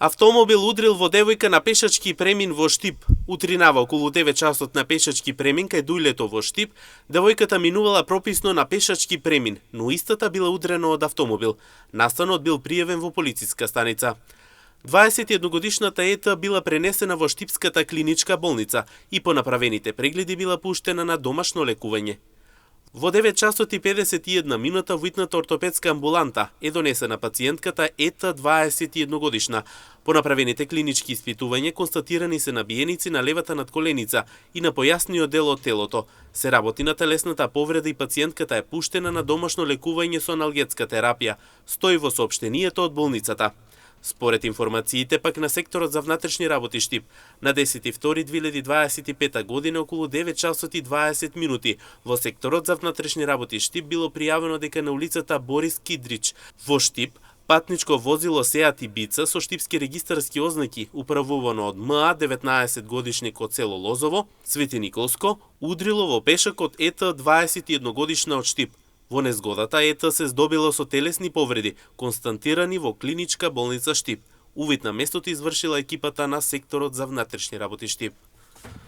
Автомобил удрил во девојка на пешачки премин во Штип. Утринава околу 9 часот на пешачки премин кај Дујлето во Штип, девојката минувала прописно на пешачки премин, но истата била удрена од автомобил. Настанот бил пријавен во полициска станица. 21-годишната Ета била пренесена во Штипската клиничка болница и по направените прегледи била пуштена на домашно лекување. Во 9 часот и 51 минута во итната ортопедска амбуланта е донесена пациентката Ета 21 годишна. По направените клинички испитувања констатирани се набиеници на левата надколеница и на појасниот дел од телото. Се работи на телесната повреда и пациентката е пуштена на домашно лекување со аналгетска терапија, стои во соопштението од болницата. Според информациите пак на секторот за внатрешни работи Штип, на 10.2.2025 година околу 9 часот и 20 минути во секторот за внатрешни работи Штип било пријавено дека на улицата Борис Кидрич во Штип патничко возило Сеат Ибица со штипски регистарски ознаки, управувано од МА 19 годишник од село Лозово, Свети Николско, удрило во пешакот Ета 21 годишна од Штип. Во незгодата Ета се здобила со телесни повреди, констатирани во клиничка болница Штип. Увид на местото извршила екипата на секторот за внатрешни работи Штип.